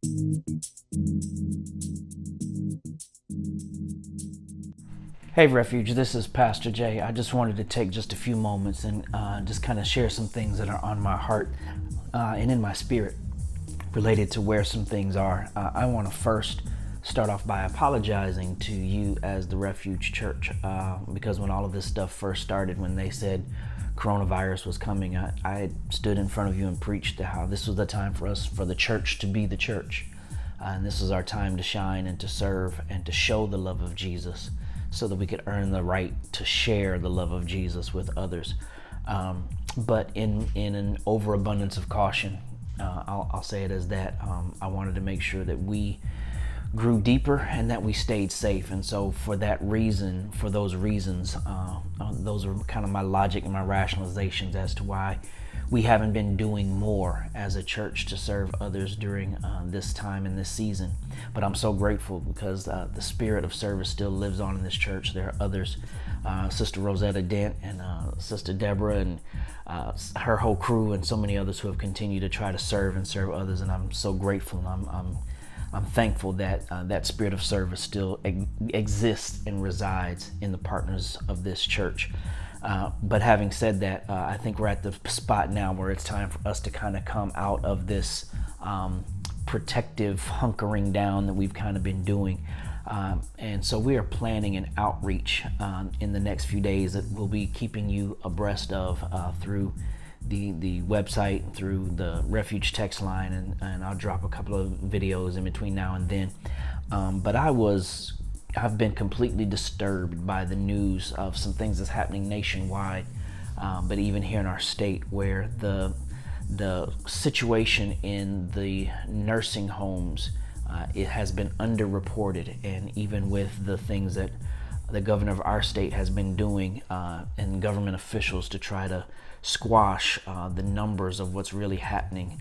Hey Refuge, this is Pastor Jay. I just wanted to take just a few moments and just kind of share some things that are on my heart and in my spirit related to where some things are. I want to first start off by apologizing to you as the Refuge Church because when all of this stuff first started, when they said coronavirus was coming, I stood in front of you and preached how this was the time for us, for the church to be the church. And this is our time to shine and to serve and to show the love of Jesus, so that we could earn the right to share the love of Jesus with others. But in an overabundance of caution, I'll say it as that, I wanted to make sure that we grew deeper and that we stayed safe. And so for that reason, for those reasons, those are kind of my logic and my rationalizations as to why we haven't been doing more as a church to serve others during this time and this season. But I'm so grateful because the spirit of service still lives on in this church. There are others, Sister Rosetta Dent and Sister Deborah and her whole crew, and so many others who have continued to try to serve and serve others. And I'm so grateful, and I'm thankful that that spirit of service still exists and resides in the partners of this church. But having said that, I think we're at the spot now where it's time for us to kind of come out of this protective hunkering down that we've kind of been doing. And so we are planning an outreach in the next few days that we'll be keeping you abreast of through the website, through the Refuge text line, and I'll drop a couple of videos in between now and then. But I've been completely disturbed by the news of some things that's happening nationwide, but even here in our state, where the situation in the nursing homes, it has been underreported. And even with the things that the governor of our state has been doing and government officials to try to squash the numbers of what's really happening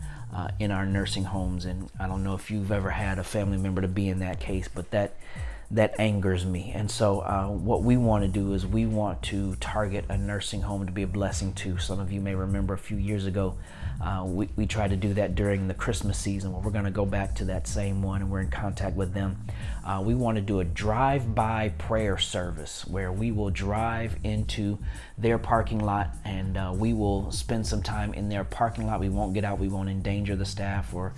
in our nursing homes. And I don't know if you've ever had a family member to be in that case, but that angers me. And so what we want to do is we want to target a nursing home to be a blessing to. Some of you may remember a few years ago, we tried to do that during the Christmas season. Well, we're going to go back to that same one, and we're in contact with them. We want to do a drive-by prayer service where we will drive into their parking lot, and we will spend some time in their parking lot. We won't get out. We won't endanger the staff or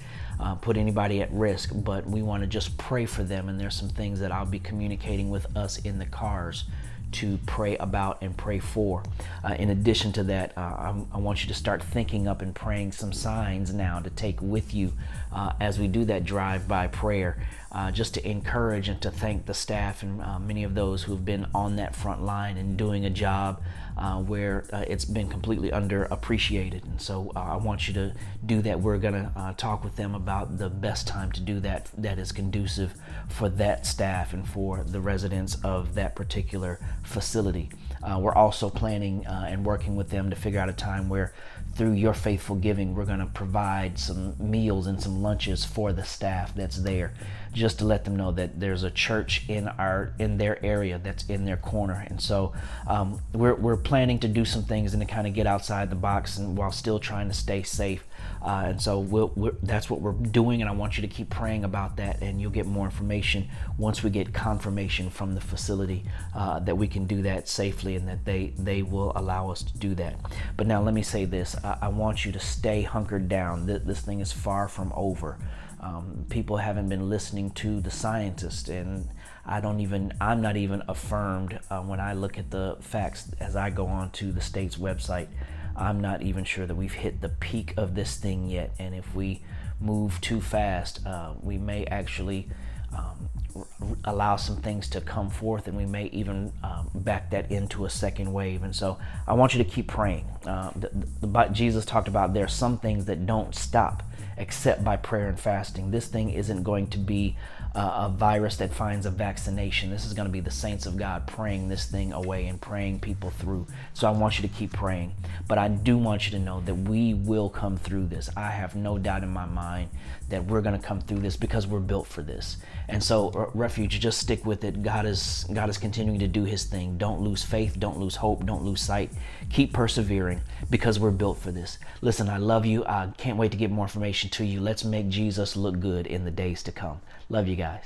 put anybody at risk, but we want to just pray for them. And there's some things that I'll be communicating with us in the cars to pray about and pray for. In addition to that, I want you to start thinking up and praying some signs now to take with you as we do that drive-by prayer, just to encourage and to thank the staff and many of those who have been on that front line and doing a job where it's been completely underappreciated. And so I want you to do that. We're going to talk with them about the best time to do that is conducive for that staff and for the residents of that particular facility. We're also planning and working with them to figure out a time where, through your faithful giving, we're going to provide some meals and some lunches for the staff that's there, just to let them know that there's a church in their area that's in their corner. And so we're planning to do some things and to kind of get outside the box, and while still trying to stay safe. And so that's what we're doing, and I want you to keep praying about that, and you'll get more information once we get confirmation from the facility that we can do that safely and that they will allow us to do that. But now let me say this. I want you to stay hunkered down. This thing is far from over. People haven't been listening to the scientists, and I'm not even affirmed when I look at the facts as I go on to the state's website. I'm not even sure that we've hit the peak of this thing yet. And if we move too fast, we may actually allow some things to come forth, and we may even back that into a second wave. And so I want you to keep praying. Jesus talked about there are some things that don't stop except by prayer and fasting. This thing isn't going to be a virus that finds a vaccination. This is going to be the saints of God praying this thing away and praying people through. So I want you to keep praying. But I do want you to know that we will come through this. I have no doubt in my mind that we're going to come through this because we're built for this. And so refuge. Just stick with it. God is continuing to do his thing. Don't lose faith. Don't lose hope. Don't lose sight. Keep persevering, because we're built for this. Listen, I love you. I can't wait to get more information to you. Let's make Jesus look good in the days to come. Love you guys.